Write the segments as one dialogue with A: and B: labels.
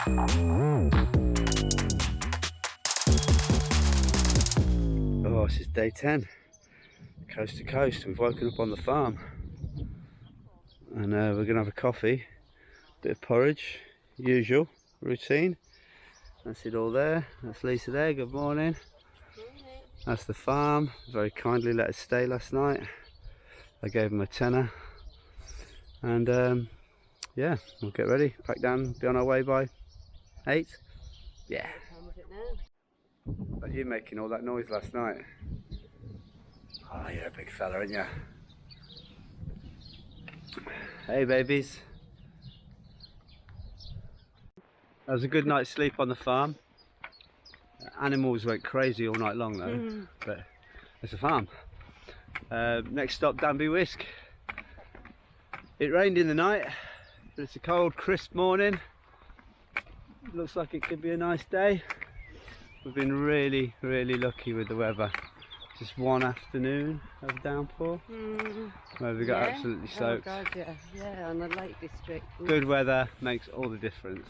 A: Oh, this is day 10, coast to coast. We've woken up on the farm and we're going to have a coffee, bit of porridge, usual routine. That's it all there. That's Lisa there, good morning. That's the farm, very kindly let us stay last night. I gave them a tenner and yeah, we'll get ready, pack down, be on our way by 8. Yeah. But you making all that noise last night? Oh, you're a big fella, aren't you? Hey babies. That was a good night's sleep on the farm. Animals went crazy all night long though, but it's a farm. Next stop, Danby Whisk. It rained in the night, but it's a cold, crisp morning. Looks like it could be a nice day. We've been really, really lucky with the weather. Just one afternoon of downpour where we got absolutely soaked.
B: Oh God, yeah, on the Lake District.
A: Good weather makes all the difference.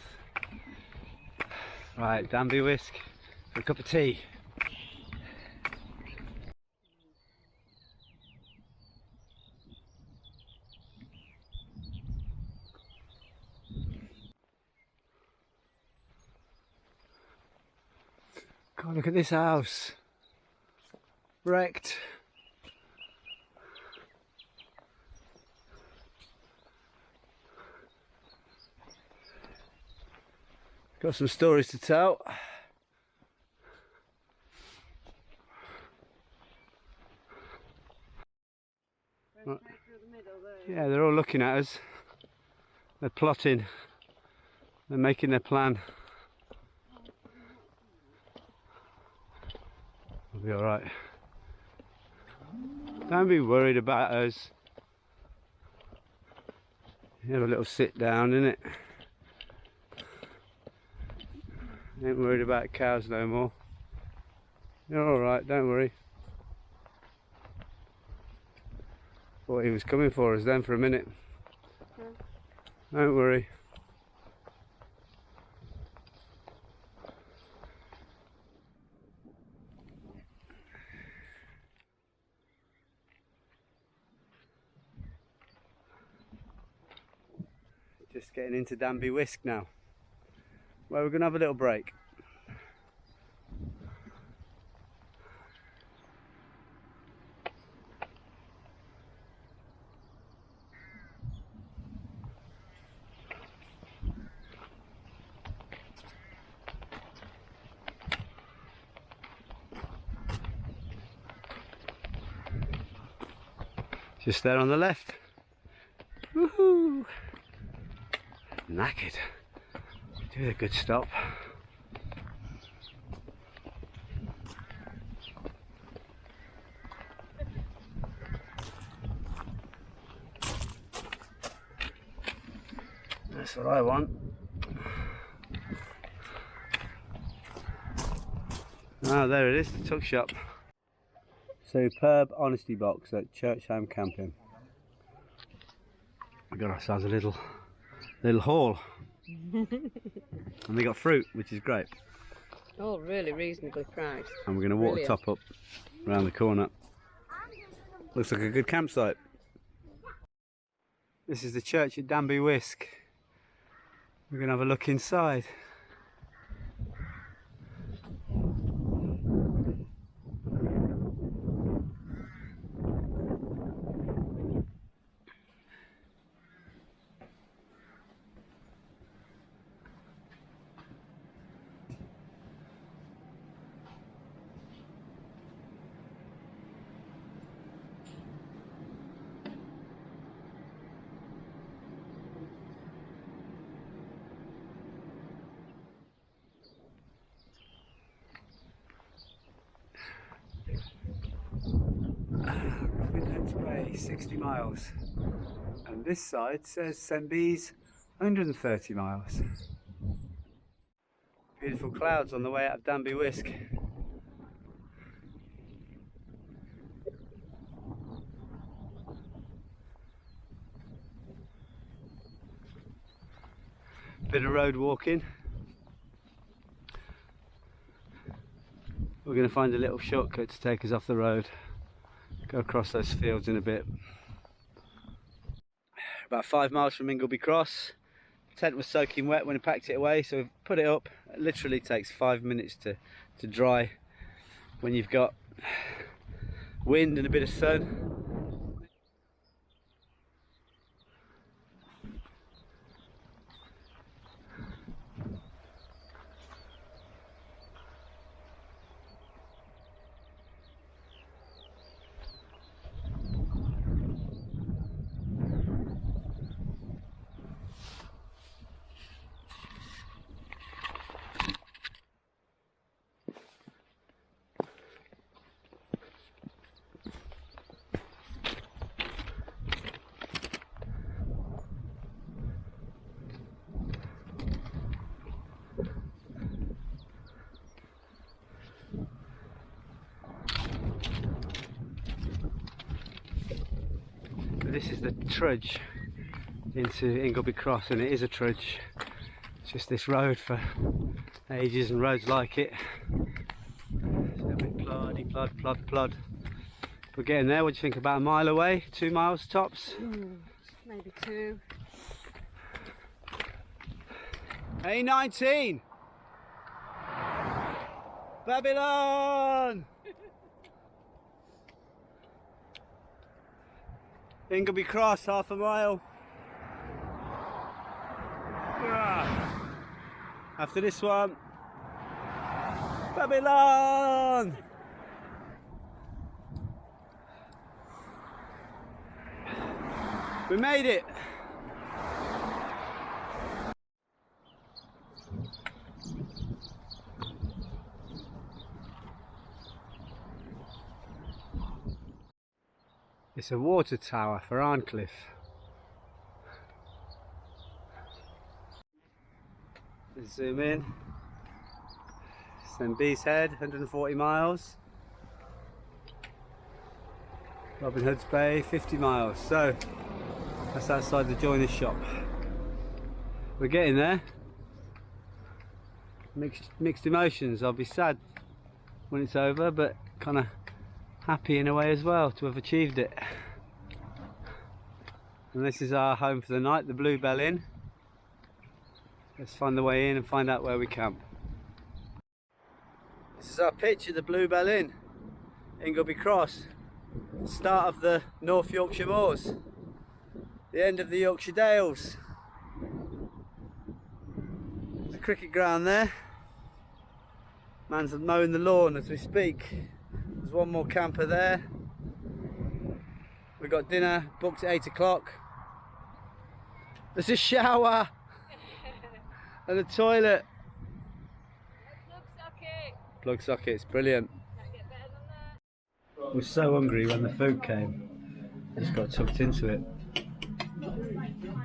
A: Right, Danby Whisk for a cup of tea. God, look at this house. Wrecked. Got some stories to tell. Right. Yeah, they're all looking at us. They're plotting. They're making their plan. We'll be alright. Don't be worried about us. You have a little sit down, innit? Ain't worried about cows no more. You're alright, don't worry. Thought he was coming for us then for a minute. Don't worry. Just getting into Danby Whisk now. Well, we're going to have a little break. Just there on the left. Woohoo! Knackered. Do a good stop. That's what I want. Ah, there it is, the tuck shop. Superb honesty box at Churchham Camping. We got ourselves a little haul. And we got fruit, which is great.
B: Oh, really reasonably priced.
A: And we're going to walk the top up around the corner. Looks like a good campsite. This is the church at Danby Whisk. We're going to have a look inside. Way 60 miles, and this side says Sembees 130 miles. Beautiful clouds on the way out of Danby Whisk. Bit of road walking, we're going to find a little shortcut to take us off the road, go across those fields in a bit. About 5 miles from Ingleby Cross. The tent was soaking wet when we packed it away, so we've put it up. It literally takes 5 minutes to dry when you've got wind and a bit of sun. This is the trudge into Ingleby Cross, and it is a trudge. It's just this road for ages and roads like it. It's a bit ploddy, plod. We're getting there. What do you think, about a mile away? 2 miles tops?
B: Maybe 2.
A: A19! Babylon! Ingleby Cross, half a mile. After this one, Babylon! We made it! It's a water tower for Arncliffe. Let's zoom in. St Bees Head, 140 miles. Robin Hood's Bay, 50 miles. So that's outside the joiner's shop. We're getting there. Mixed emotions. I'll be sad when it's over, but kind of happy in a way as well to have achieved it. And this is our home for the night, the Bluebell Inn. Let's find the way in and find out where we camp. This is our pitch at the Bluebell Inn, Ingleby Cross. The start of the North Yorkshire Moors, the end of the Yorkshire Dales. There's a cricket ground there. Man's mowing the lawn as we speak. There's one more camper there. We've got dinner booked at 8 o'clock. There's a shower and a toilet. Plug sockets, brilliant. I was so hungry when the food came. I just got tucked into it.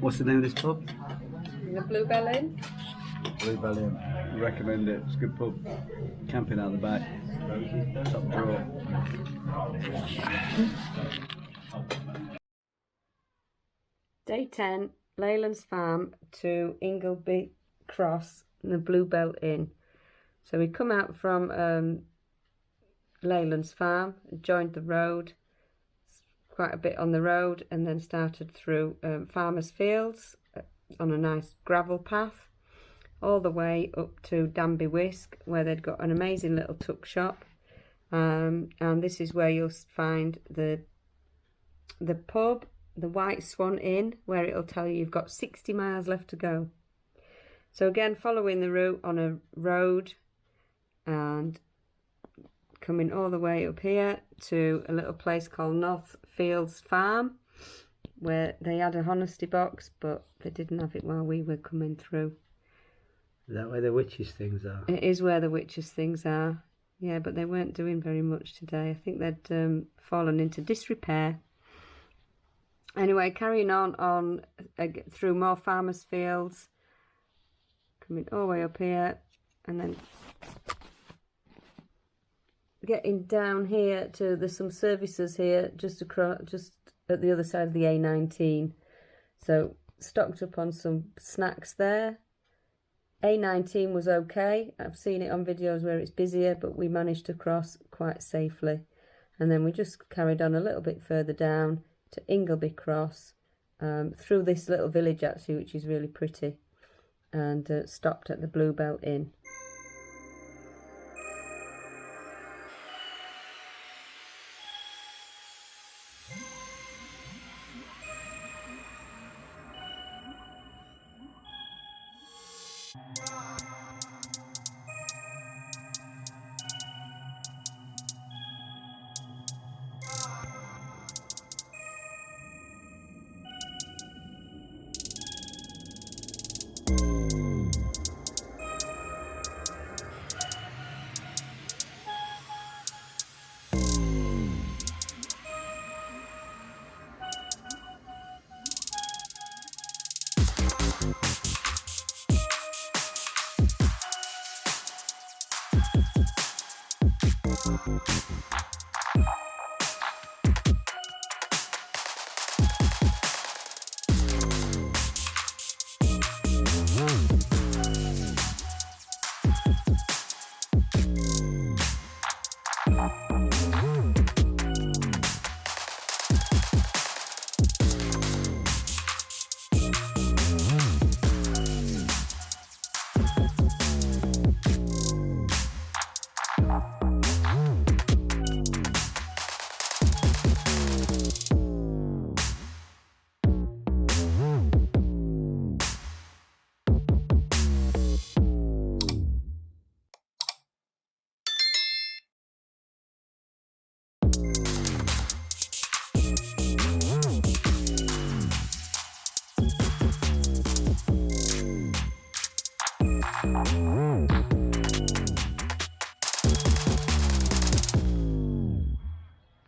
A: What's the name of this pub?
B: The Bluebell Inn.
A: Bluebell Inn. I recommend it. It's a good pub. Camping out the back. Top drawer.
B: Day 10, Leyland's Farm to Ingleby Cross and the Bluebell Inn. So we come out from Leyland's Farm, joined the road, quite a bit on the road, and then started through farmers' fields on a nice gravel path, all the way up to Danby Whisk, where they'd got an amazing little tuck shop. And this is where you'll find the pub, the White Swan Inn, where it'll tell you you've got 60 miles left to go. So again, following the route on a road and coming all the way up here to a little place called North Fields Farm, where they had a honesty box, but they didn't have it while we were coming through.
A: Is that where the witches' things are?
B: It is where the witches' things are. Yeah, but they weren't doing very much today. I think they'd fallen into disrepair. Anyway, carrying on through more farmers' fields, coming all the way up here, and then getting down here to, there's some services here just across, just at the other side of the A19. So stocked up on some snacks there, A19 was okay. I've seen it on videos where it's busier, but we managed to cross quite safely. And then we just carried on a little bit further down to Ingleby Cross, through this little village actually, which is really pretty, and stopped at the Bluebell Inn.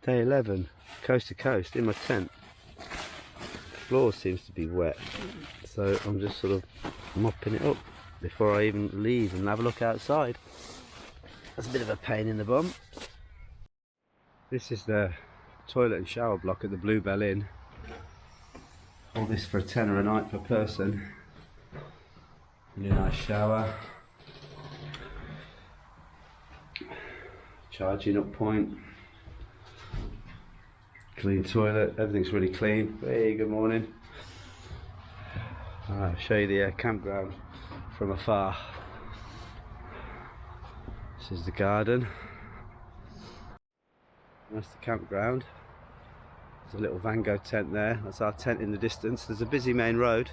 A: Day 11, coast to coast in my tent. The floor seems to be wet, so I'm just sort of mopping it up before I even leave and have a look outside. That's a bit of a pain in the bum. This is the toilet and shower block at the Bluebell Inn. All this for £10 a night per person. Really nice shower. Charging up point. Clean toilet, everything's really clean. Hey, good morning. I'll show you the campground from afar. This is the garden. That's the campground. There's a little Vango tent there. That's our tent in the distance. There's a busy main road.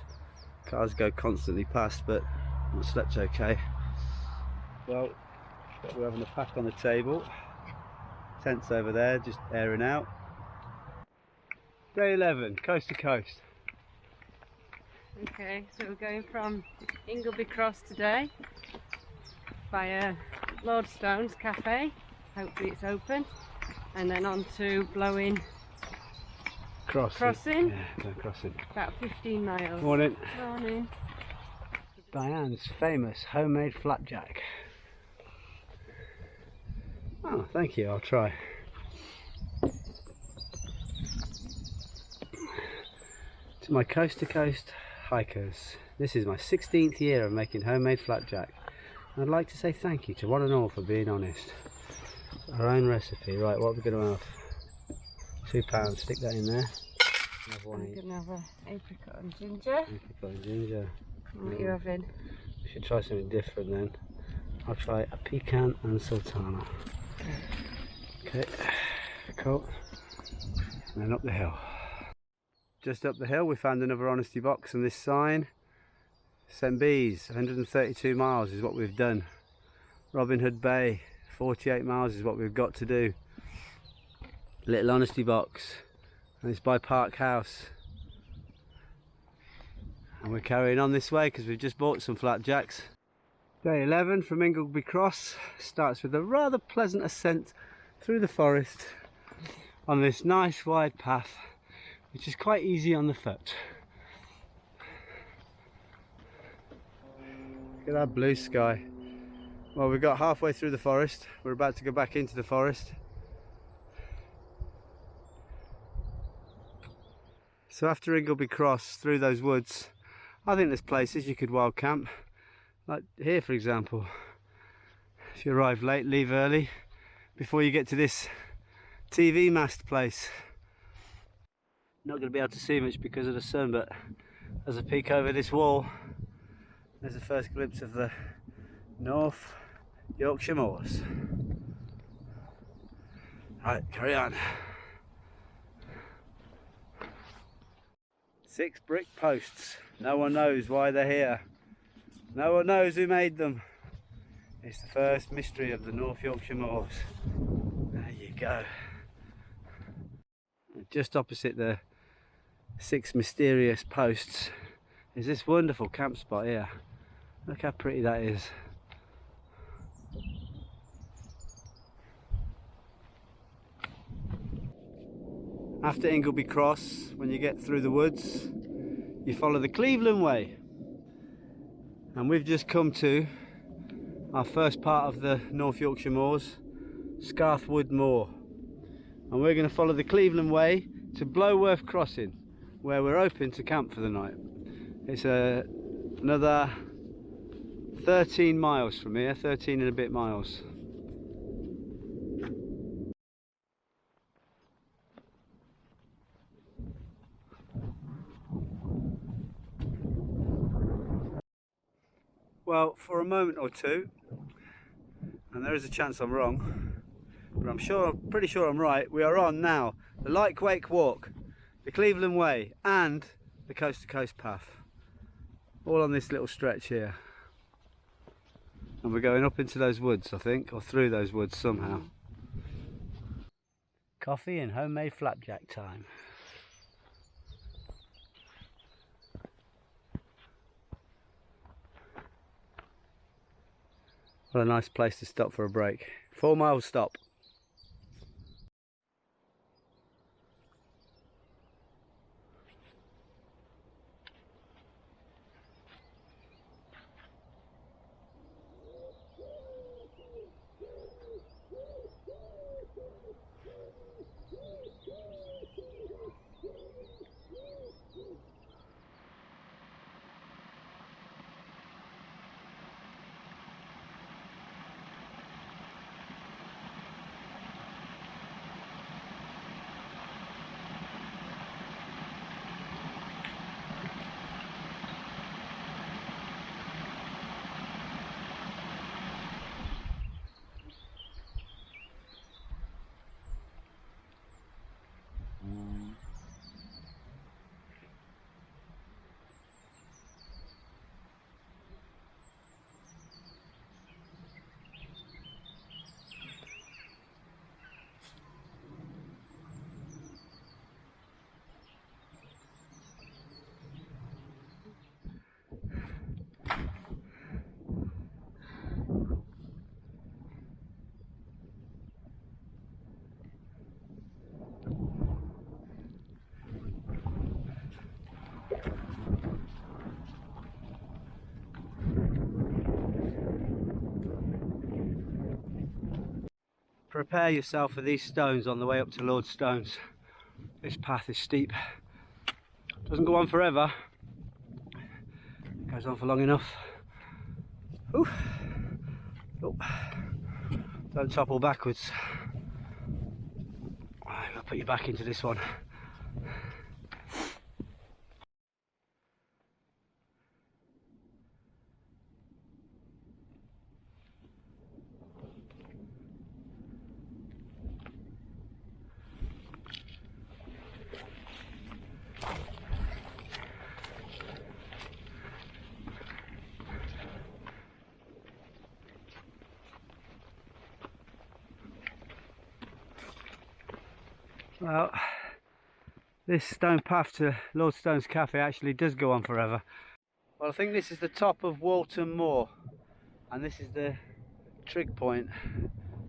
A: Cars go constantly past, but we slept okay. Well, we're having a pack on the table. Tent's over there, just airing out. Day 11, coast to coast.
B: Okay, so we're going from Ingleby Cross today via Lordstone's Cafe, hopefully it's open, and then on to Blowing Crossing.
A: Yeah, no crossing.
B: About 15 miles.
A: Morning.
B: Morning.
A: Diane's famous homemade flapjack. Oh, thank you, I'll try. To my coast to coast hikers, this is my 16th year of making homemade flapjack. I'd like to say thank you to one and all for being honest. Our own recipe. Right, what are we going to have? £2, stick that in there.
B: I'm going to have an apricot and ginger.
A: Apricot and ginger.
B: What are you having?
A: We should try something different then. I'll try a pecan and sultana. Okay, cool. And then up the hill. Just up the hill we found another honesty box and this sign. St Bees, 132 miles is what we've done. Robin Hood Bay, 48 miles is what we've got to do. Little honesty box, and it's by Park House. And we're carrying on this way because we've just bought some flapjacks. Day 11 from Ingleby Cross starts with a rather pleasant ascent through the forest on this nice wide path, which is quite easy on the foot. Look at that blue sky. Well, we got halfway through the forest. We're about to go back into the forest. So after Ingleby Cross, through those woods, I think there's places you could wild camp. Like here, for example, if you arrive late, leave early before you get to this TV mast place. Not going to be able to see much because of the sun, but as I peek over this wall, there's the first glimpse of the North Yorkshire Moors. Right, carry on. 6 brick posts. No one knows why they're here. No one knows who made them. It's the first mystery of the North Yorkshire Moors. There you go. Just opposite the 6 mysterious posts is this wonderful camp spot here. Look how pretty that is. After Ingleby Cross, when you get through the woods, you follow the Cleveland Way. And we've just come to our first part of the North Yorkshire Moors, Scarthwood Moor. And we're going to follow the Cleveland Way to Blowworth Crossing, where we're open to camp for the night. It's another 13 miles from here, 13 and a bit miles. Well, for a moment or two, and there is a chance I'm wrong, but I'm pretty sure I'm right, we are on now the Light Wake Walk, the Cleveland Way and the Coast to Coast Path, all on this little stretch here. And we're going up into those woods, I think, or through those woods somehow. Coffee and homemade flapjack time. What a nice place to stop for a break. 4 mile stop. Prepare yourself for these stones on the way up to Lord Stones. This path is steep. Doesn't go on forever. It goes on for long enough. Ooh. Oh. Don't topple backwards. I'm going to put you back into this one. Well, this stone path to Lord Stone's Cafe actually does go on forever. Well, I think this is the top of Bolton Moor, and this is the trig point,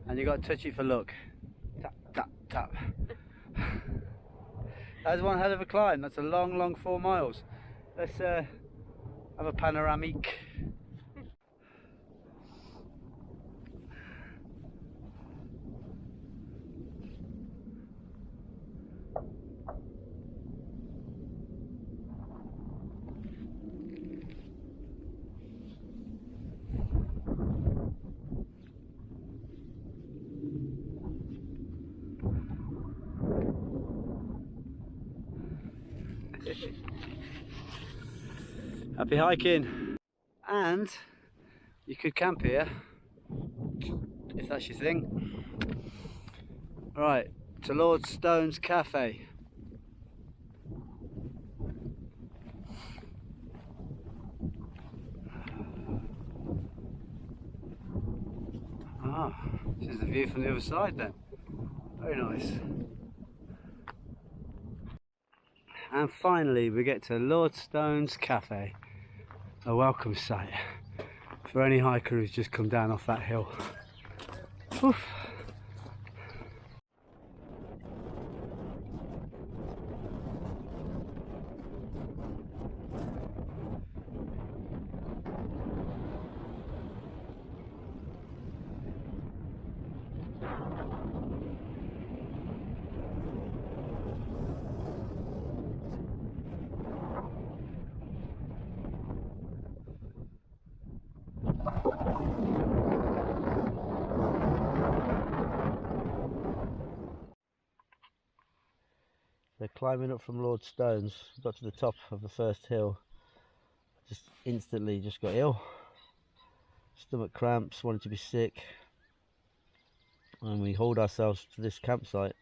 A: and you've got to touch it for luck. Tap, tap, tap. That's one hell of a climb. That's a long 4 miles. Let's have a panoramic. Happy hiking. And you could camp here if that's your thing. Right, to Lord Stone's Cafe. Ah, this is the view from the other side then. Very nice. And finally we get to Lord Stone's Cafe. A welcome sight for any hiker who's just come down off that hill. Oof. They're climbing up from Lord Stone's. Got to the top of the first hill, just instantly just got ill. Stomach cramps, wanted to be sick, and we hauled ourselves to this campsite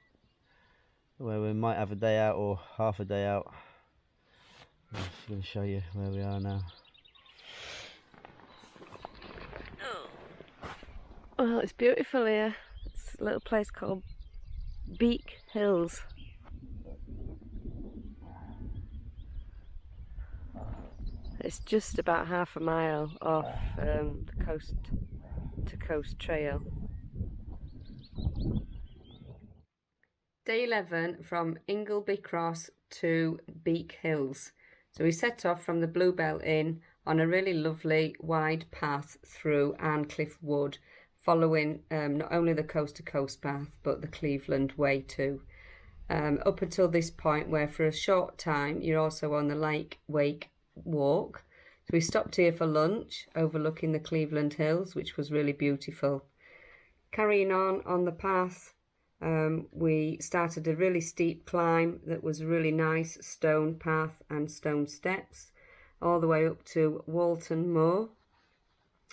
A: where we might have a day out or half a day out. I'm just going to show you where we are now.
B: Well, it's beautiful here. It's a little place called Beak Hills. It's just about half a mile off the coast to coast trail. Day 11 from Ingleby Cross to Beak Hills. So we set off from the Bluebell Inn on a really lovely wide path through Arncliffe Wood, following not only the coast to coast path but the Cleveland Way too. Up until this point, where for a short time you're also on the Lake Wake Walk. So we stopped here for lunch overlooking the Cleveland Hills, which was really beautiful. Carrying on the path, we started a really steep climb that was a really nice stone path and stone steps all the way up to Walton Moor,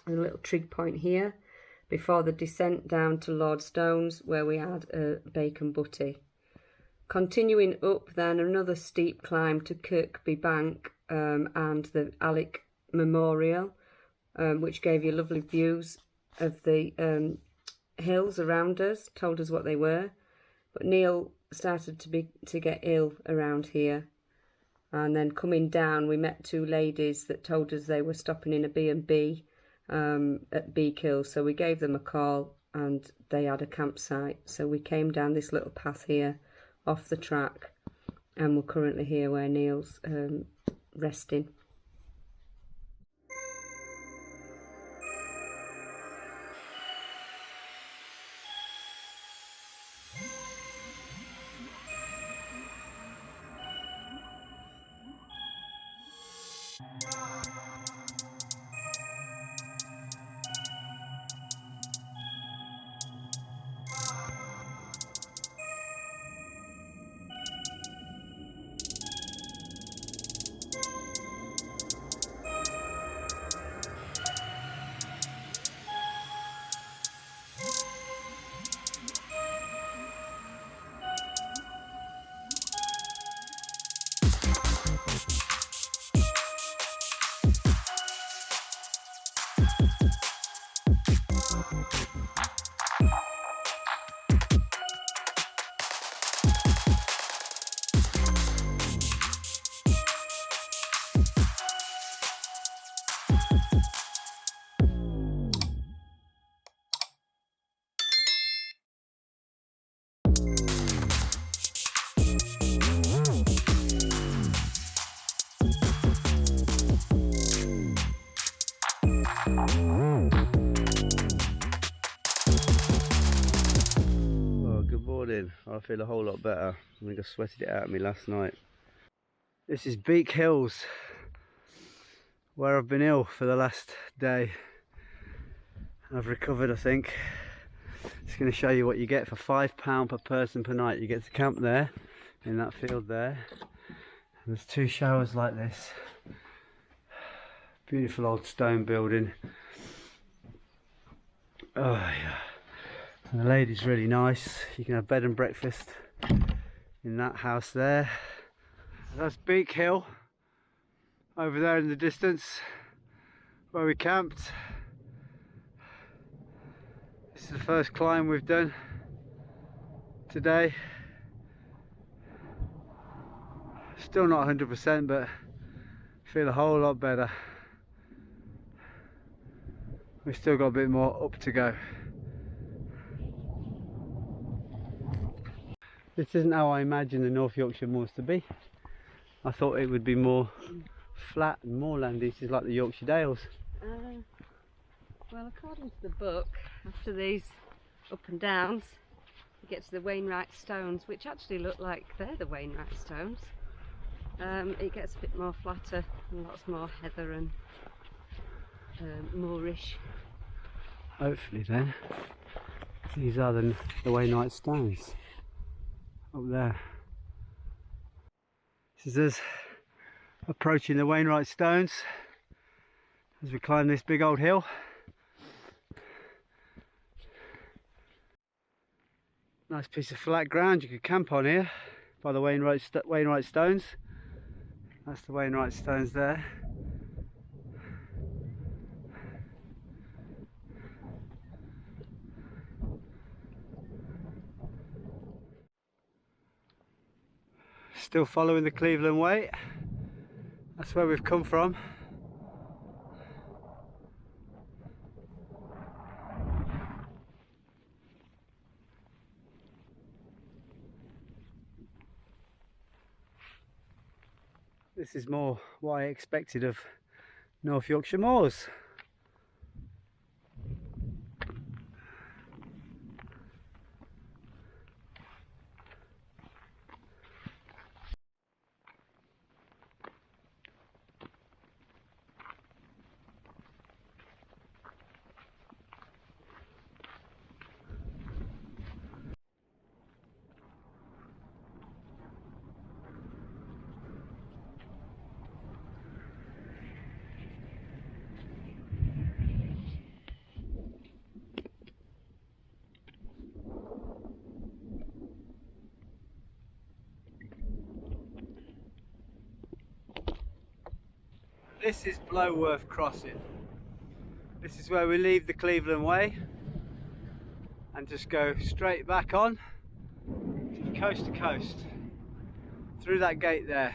B: a little trig point here, before the descent down to Lord Stone's where we had a bacon butty. Continuing up then, another steep climb to Kirkby Bank and the Alec Memorial, which gave you lovely views of the hills around us, told us what they were. But Neil started to get ill around here, and then coming down we met two ladies that told us they were stopping in a B&B at Beak Hill, so we gave them a call and they had a campsite. So we came down this little path here off the track, and we're currently here where Neil's resting.
A: I feel a whole lot better. I think I sweated it out of me last night. This is Beak Hills, where I've been ill for the last day. I've recovered, I think. Just going to show you what you get for £5 per person per night. You get to camp there, in that field there. And there's 2 showers like this. Beautiful old stone building. Oh yeah. And the lady's really nice. You can have bed and breakfast in that house there. That's Beak Hill over there in the distance where we camped. This is the first climb we've done today. Still not 100%, but feel a whole lot better. We've still got a bit more up to go. This isn't how I imagined the North Yorkshire Moors to be. I thought it would be more flat and moorland. This is like the Yorkshire Dales.
B: Well, according to the book, after these up and downs, you get to the Wainwright stones, which actually look like they're the Wainwright stones. It gets a bit more flatter and lots more heather and moorish.
A: Hopefully then, these are the Wainwright stones up there. This is us approaching the Wainwright stones as we climb this big old hill. Nice piece of flat ground you could camp on here by the Wainwright stones. That's the Wainwright stones there. Still following the Cleveland Way. That's where we've come from. This is more what I expected of North Yorkshire Moors. This is Blowworth Crossing. This is where we leave the Cleveland Way and just go straight back on coast to coast through that gate there.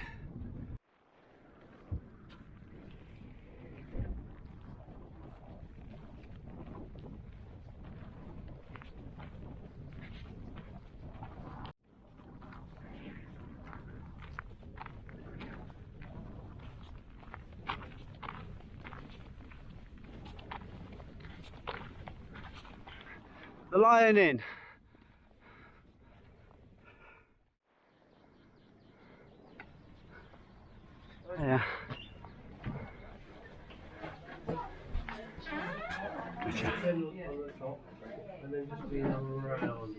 A: The Lion Inn. Yeah.
C: And then just be around.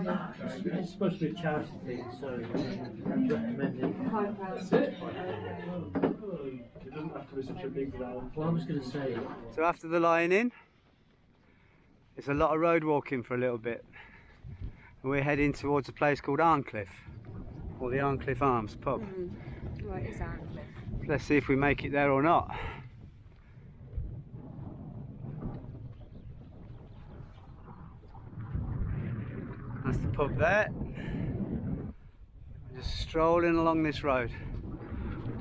C: It's supposed to be a charity thing, so recommend it. That's it. It doesn't have to be such a big round. Well, I was going to say.
A: So after the Lion Inn, it's a lot of road walking for a little bit. And we're heading towards a place called Arncliffe, or the Arncliffe Arms pub.
B: What is Arncliffe?
A: Let's see if we make it there or not. That's the pub there. We're just strolling along this road.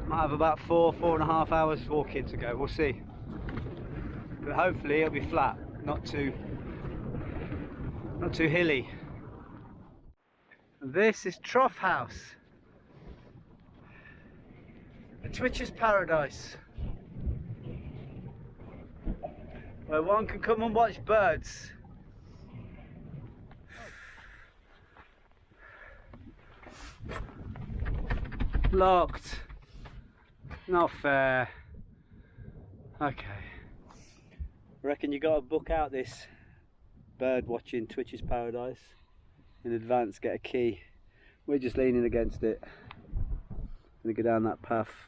A: Might have about 4.5 hours walking to go, we'll see. But hopefully it'll be flat, not too hilly. This is Trough House, a Twitcher's paradise, where one can come and watch birds. Locked. Not fair. Okay. I reckon you got to book out this bird watching Twitcher's paradise in advance, get a key. We're just leaning against it. going to go down that path.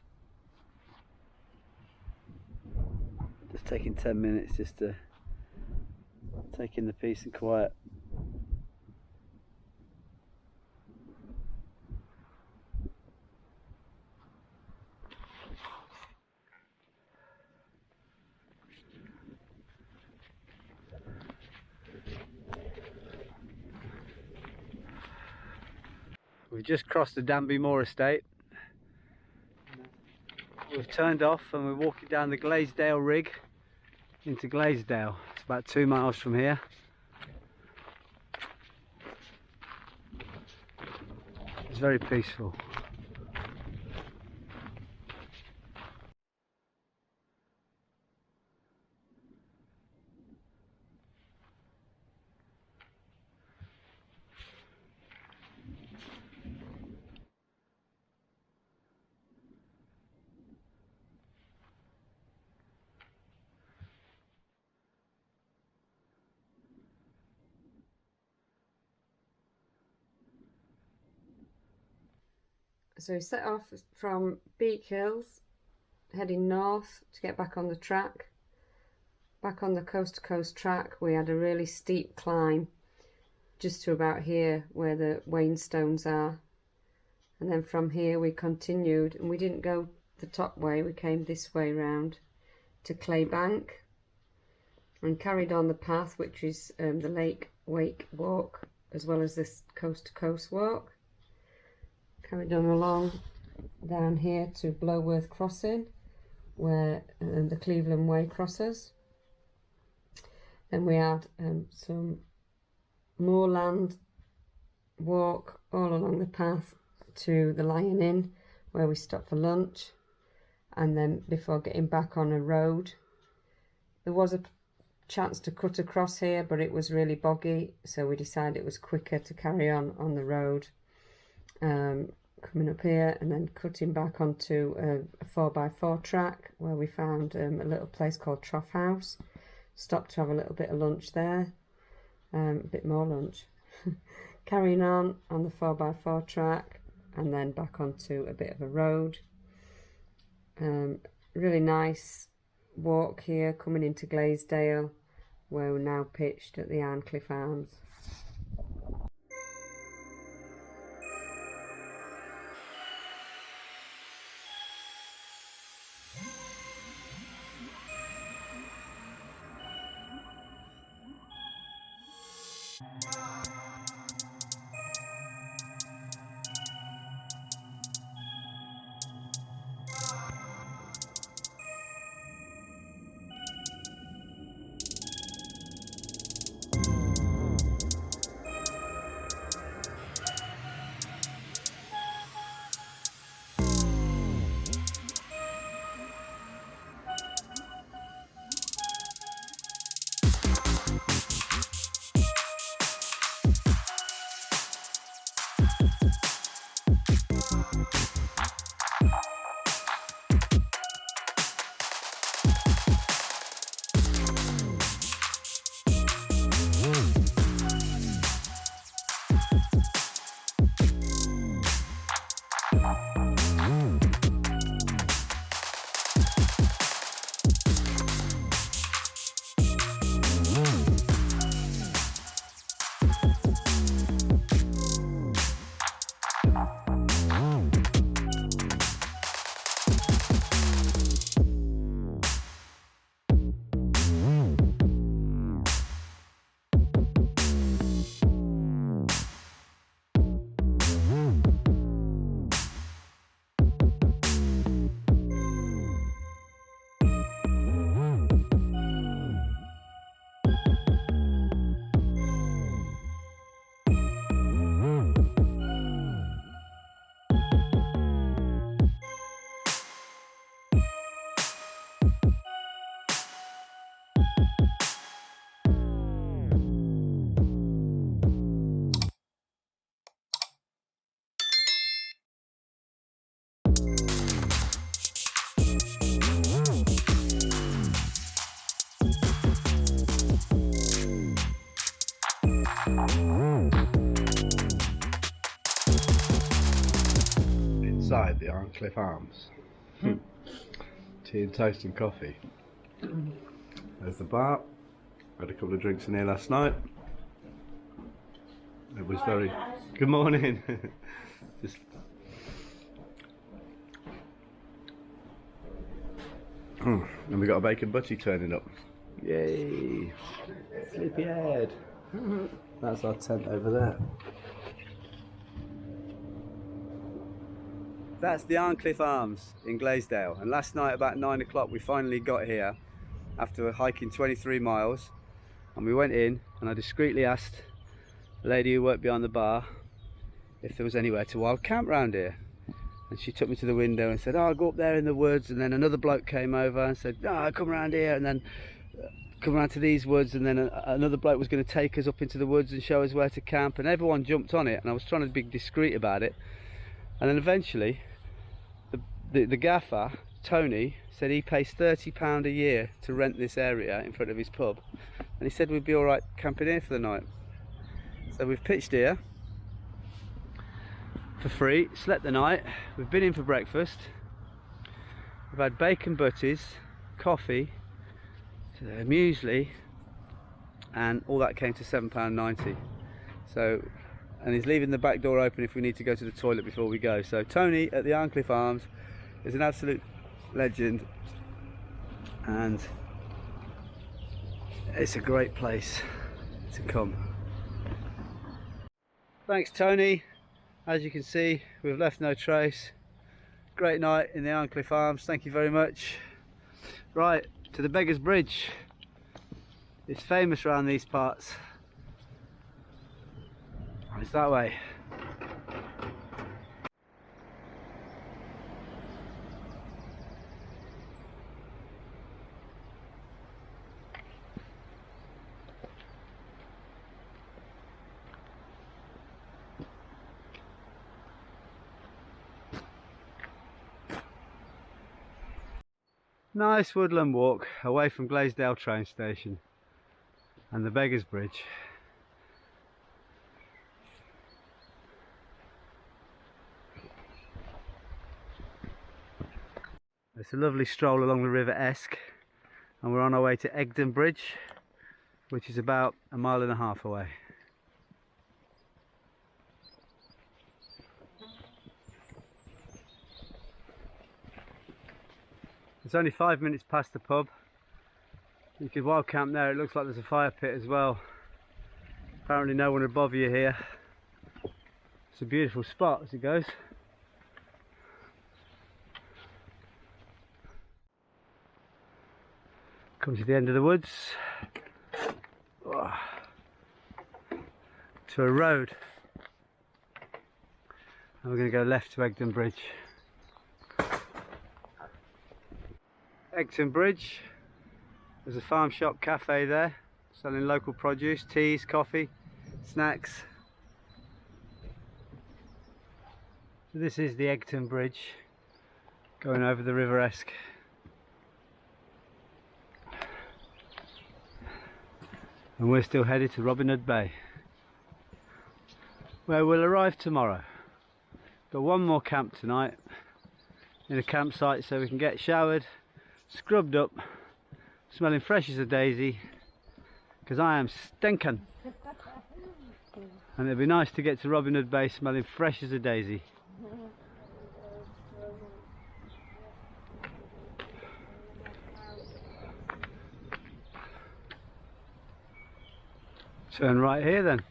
A: Just taking 10 minutes just to take in the peace and quiet. We've just crossed the Danby Moor estate. We've turned off and we're walking down the Glaisdale rig into Glaisdale. It's about 2 miles from here. It's very peaceful.
B: So we set off from Beak Hills, heading north to get back on the track. Back on the coast to coast track, we had a really steep climb just to about here where the Wainstones are. And then from here we continued, and we didn't go the top way, we came this way round to Claybank and carried on the path, which is the Lake Wake Walk as well as this coast to coast walk. Carried on along down here to Blowworth Crossing where the Cleveland Way crosses. Then we had some moorland walk all along the path to the Lion Inn where we stopped for lunch, and then before getting back on a road. There was a chance to cut across here, but it was really boggy, so we decided it was quicker to carry on the road, coming up here and then cutting back onto a 4x4 track where we found a little place called Trough House. Stopped to have a little bit of lunch there, a bit more lunch. Carrying on the 4x4 track and then back onto a bit of a road. Really nice walk here coming into Glaisdale where we're now pitched at the Arncliffe Arms.
A: outside the Arncliffe Arms. Tea and toast and coffee. There's the bar. Had a couple of drinks in here last night. It was very... Good morning. Just... And we got a bacon butty turning up. Yay! Sleepyhead. That's our tent over there. That's the Arncliffe Arms in Glaisdale, and last night about 9 o'clock we finally got here after hiking 23 miles, and we went in and I discreetly asked the lady who worked behind the bar if there was anywhere to wild camp round here, and she took me to the window and said, oh, I'll go up there in the woods, and then another bloke came over and said, no, come around here, and then come around to these woods, and then another bloke was going to take us up into the woods and show us where to camp, and everyone jumped on it, and I was trying to be discreet about it, and then eventually the gaffer, Tony, said he pays £30 a year to rent this area in front of his pub, and he said we'd be alright camping here for the night. So we've pitched here for free, slept the night, we've been in for breakfast, we've had bacon butties, coffee, muesli, and all that came to £7.90. So, and he's leaving the back door open if we need to go to the toilet before we go. So Tony at the Arncliffe Arms is an absolute legend, and it's a great place to come. Thanks Tony. As you can see, we've left no trace. Great night in the Arncliffe Arms, thank you very much. Right, to the Beggar's Bridge. It's famous around these parts. It's that way. Nice woodland walk away from Glaisdale train station and the Beggar's Bridge. It's a lovely stroll along the River Esk, and we're on our way to Egdon Bridge, which is about 1.5 miles away. It's only 5 minutes past the pub. You could wild camp there. It looks like there's a fire pit as well. Apparently no one would bother you here. It's a beautiful spot as it goes. Come to the end of the woods. To a road. And we're going to go left to Egdon Bridge. Egdon Bridge, there's a farm shop cafe there selling local produce, teas, coffee, snacks. So this is the Egdon Bridge going over the River Esk. And we're still headed to Robin Hood Bay, where we'll arrive tomorrow. Got one more camp tonight in a campsite so we can get showered, scrubbed up, smelling fresh as a daisy, because I am stinking. And it'd be nice to get to Robin Hood Bay smelling fresh as a daisy. Turn right here then.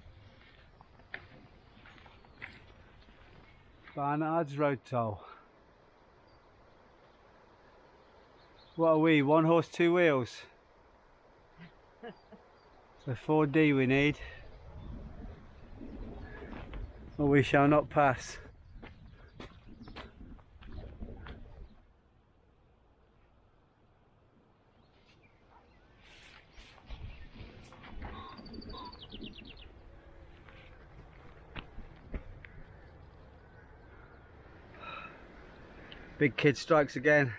A: Barnard's Road Toll. What are we? 1 horse, 2 wheels. So 4D we need. Or we shall not pass. Big kid strikes again.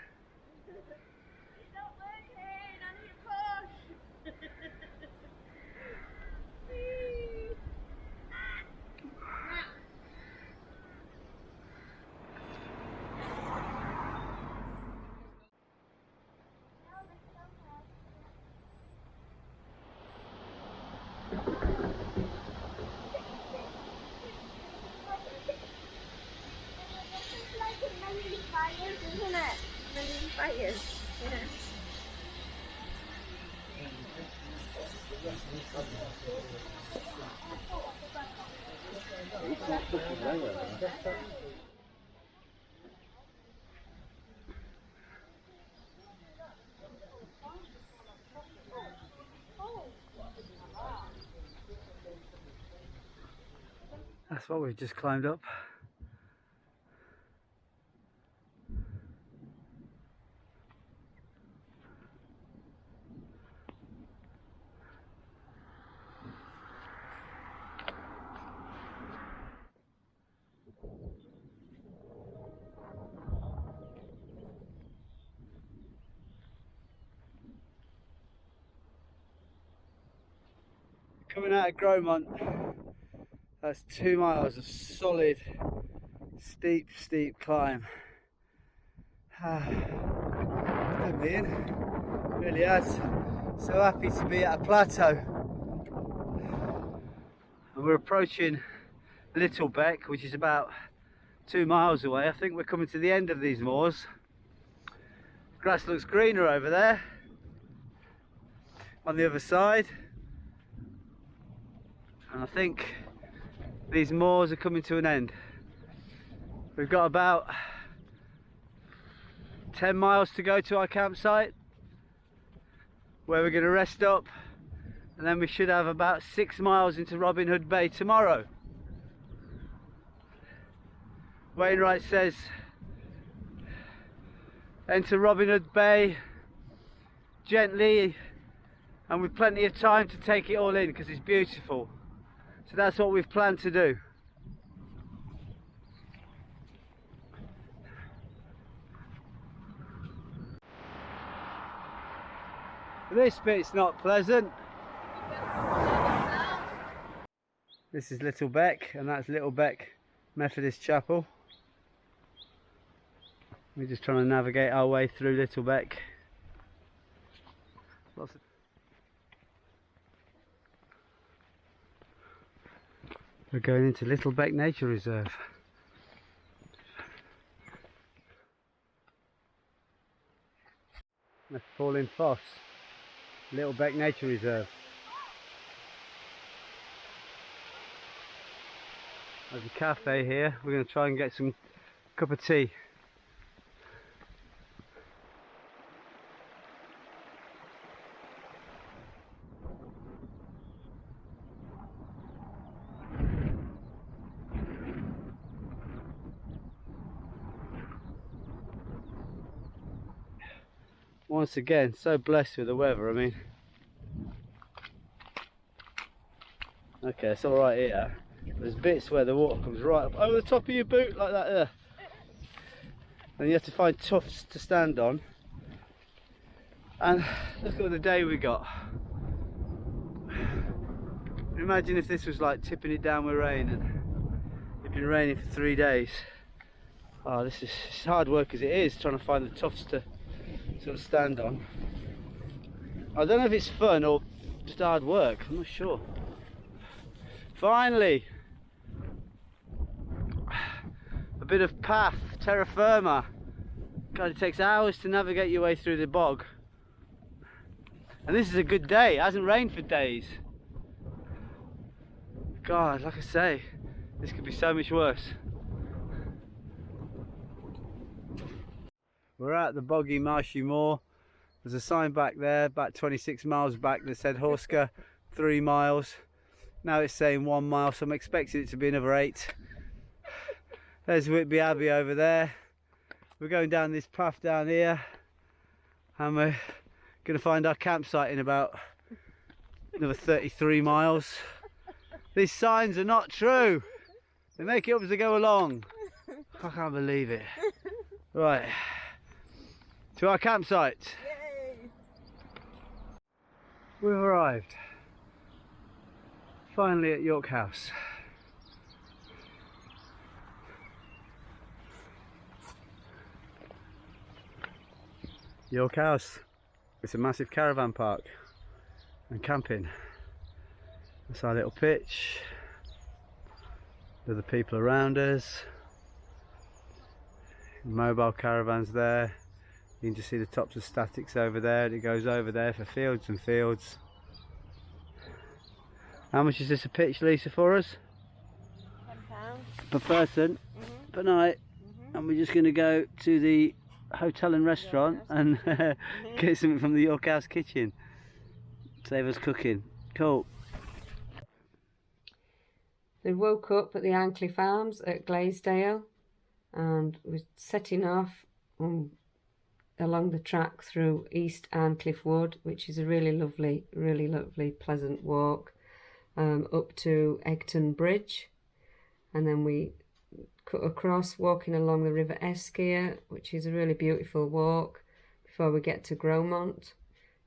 B: is. Yeah.
A: That's what we've just climbed up. Coming out of Gromont, that's 2 miles of solid, steep climb. It's me in, really has. So happy to be at a plateau. And we're approaching Little Beck, which is about 2 miles away. I think we're coming to the end of these moors. Grass looks greener over there on the other side. And I think these moors are coming to an end. We've got about 10 miles to go to our campsite, where we're going to rest up, and then we should have about 6 miles into Robin Hood Bay tomorrow. Wainwright says enter Robin Hood Bay gently and with plenty of time to take it all in, because it's beautiful. So that's what we've planned to do. This bit's not pleasant. This is Little Beck, and that's Little Beck Methodist Chapel. We're just trying to navigate our way through Little Beck. We're going into Little Beck Nature Reserve. The Falling Foss, Little Beck Nature Reserve. There's a cafe here. We're going to try and get some cup of tea. Once again, so blessed with the weather. I mean, okay, it's all right here. There's bits where the water comes right up over the top of your boot like that there, and you have to find tufts to stand on. And look at the day we got. Imagine if this was like tipping it down with rain, and it's been raining for 3 days. Oh, this is it's hard work as it is, trying to find the tufts to sort of stand on. I don't know if it's fun or just hard work, I'm not sure. Finally, a bit of path, terra firma. God, it takes hours to navigate your way through the bog. And this is a good day, it hasn't rained for days. God, like I say, this could be so much worse. We're at the boggy, marshy moor. There's a sign back there, about 26 miles back, that said Hawsker 3 miles. Now it's saying 1 mile, so I'm expecting it to be another 8. There's Whitby Abbey over there. We're going down this path down here, and we're going to find our campsite in about another 33 miles. These signs are not true. They make it up as they go along. I can't believe it. Right. To our campsite.
B: Yay!
A: We've arrived. Finally at York House. York House. It's a massive caravan park and camping. That's our little pitch. There are the people around us. Mobile caravans there. You can just see the tops of statics over there, and it goes over there for fields and fields. How much is this a pitch, Lisa, for us?
B: £10
A: per person per night. And we're just going to go to the hotel and restaurant and get something from the York House kitchen. Save us cooking. Cool.
B: We woke up at the Angleby Farms at Glaisdale and we're setting off along the track through East Arncliffe Wood, which is a really lovely, pleasant walk, up to Egton Bridge, and then we cut across, walking along the River Eskier, which is a really beautiful walk, before we get to Gromont,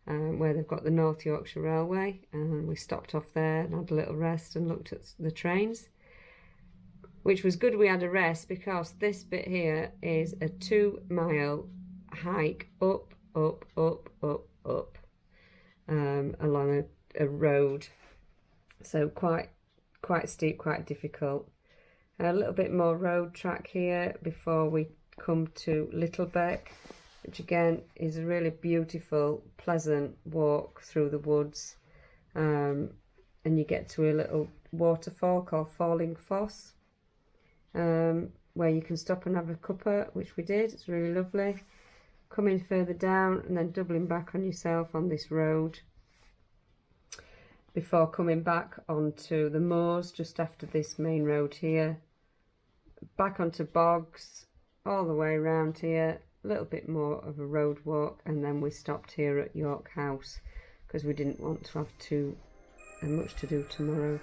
B: where they've got the North Yorkshire Railway, and we stopped off there and had a little rest and looked at the trains, which was good. We had a rest because this bit here is a 2-mile hike up along a road, so quite steep, quite difficult. A little bit more road track here before we come to Littlebeck, which again is a really beautiful, pleasant walk through the woods, and you get to a little waterfall called Falling Foss, where you can stop and have a cuppa, which we did. It's really lovely. Coming further down and then doubling back on yourself on this road before coming back onto the moors just after this main road here, back onto bogs, all the way around here, a little bit more of a road walk, and then we stopped here at York House because we didn't want to have much to do tomorrow.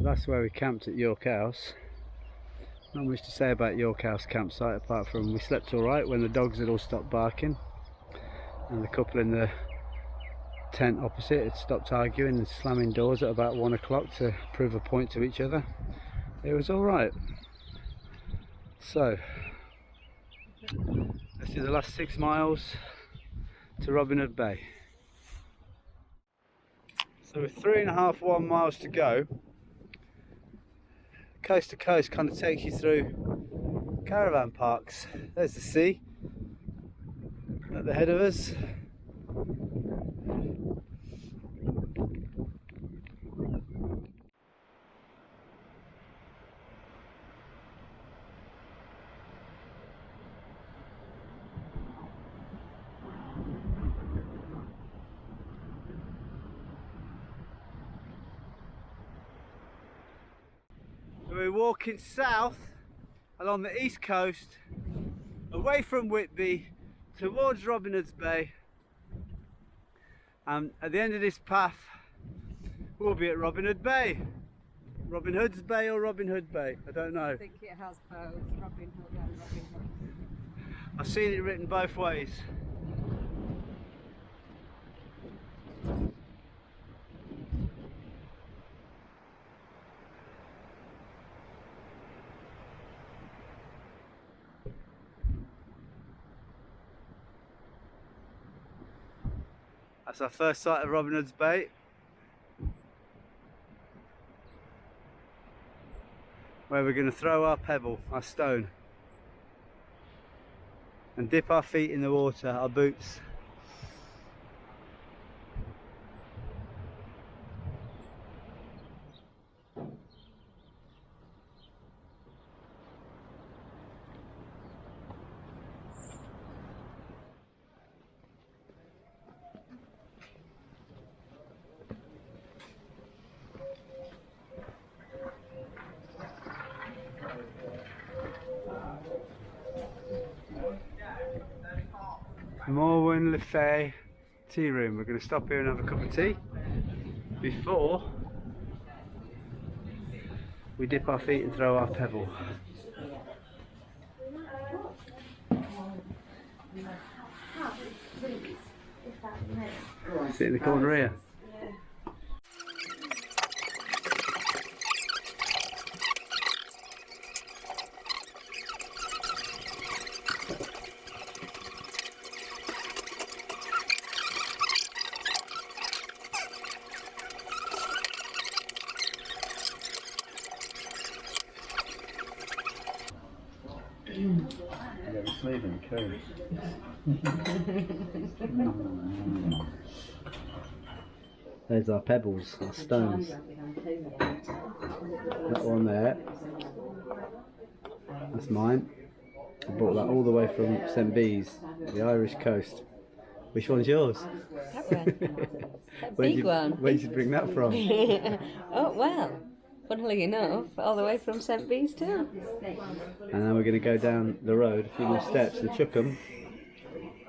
A: That's where we camped at York House. Not much to say about York House campsite apart from we slept alright when the dogs had all stopped barking and the couple in the tent opposite had stopped arguing and slamming doors at about 1 o'clock to prove a point to each other. It was alright. So let's do the last 6 miles to Robin Hood Bay. So with 3.5 miles to go, coast to coast kind of takes you through caravan parks. There's the sea at the head of us. We're walking south along the east coast, away from Whitby, towards Robin Hood's Bay, and at the end of this path we'll be at Robin Hood Bay. Robin Hood's Bay or Robin Hood Bay, I don't know.
B: I think it has both, Robin Hood and Robin Hood.
A: I've seen it written both ways. That's our first sight of Robin Hood's Bait, where we're going to throw our pebble, our stone, and dip our feet in the water, our boots. Morwen Le Fay tea room. We're going to stop here and have a cup of tea before we dip our feet and throw our pebble. Sit in the corner here. Yeah, we're sleeping cool. There's our pebbles, our stones. That one there. That's mine. I brought that all the way from St Bees, the Irish coast. Which one's yours?
B: That one. That
A: Where'd
B: big
A: you,
B: one.
A: Where did you bring that from?
B: Oh, well, funnily enough, all the way from St Bees too.
A: And then we're going to go down the road a few more steps and chuck them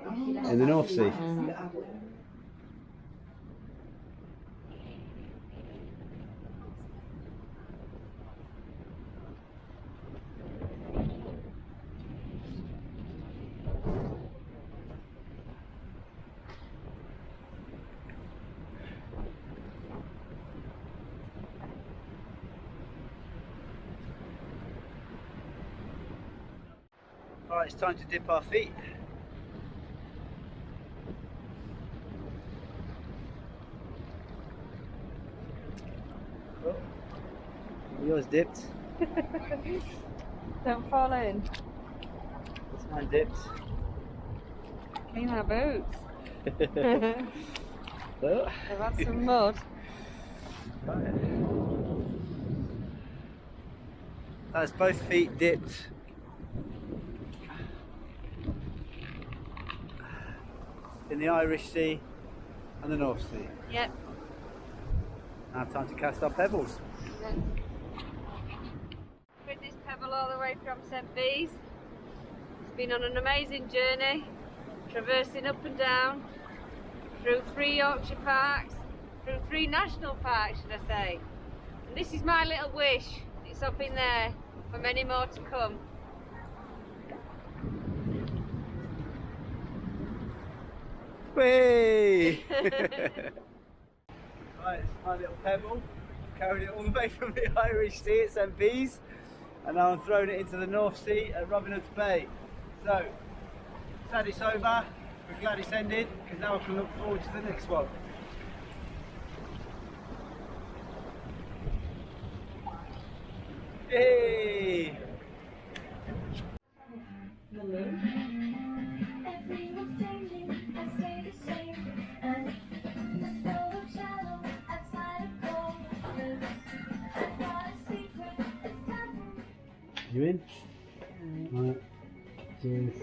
A: in the North Sea. Alright, it's time to dip our feet. Oh, yours dipped.
B: Don't fall in.
A: That's mine dipped.
B: Clean our boots.
A: Oh.
B: They've had some mud.
A: That's both feet dipped. In the Irish Sea and the North Sea.
B: Yep.
A: Now time to cast our pebbles.
B: With this pebble all the way from St Bees. It's been on an amazing journey, traversing up and down, through 3 Yorkshire parks, through 3 national parks should I say. And this is my little wish. It's up in there for many more to come.
A: Whee! Right, it's my little pebble. Carried it all the way from the Irish Sea at St Bees, and now I'm throwing it into the North Sea at Robin Hood's Bay. So, sad it's over, we're glad it's ended, because now I can look forward to the next one. Yay! You in? Right. Cheers.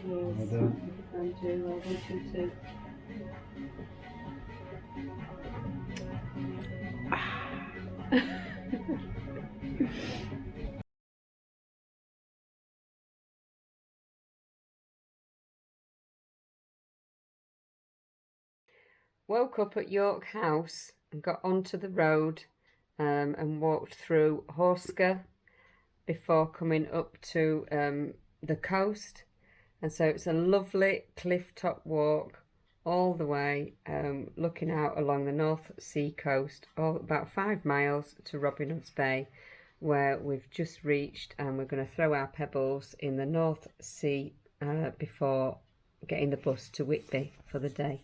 A: Well done.
B: And two, well done, two. Woke up at York House and got onto the road and walked through Hawsker before coming up to the coast, And so it's a lovely cliff top walk all the way, looking out along the North Sea coast, about 5 miles to Robin Hood's Bay, where we've just reached, and we're going to throw our pebbles in the North Sea before getting the bus to Whitby for the day.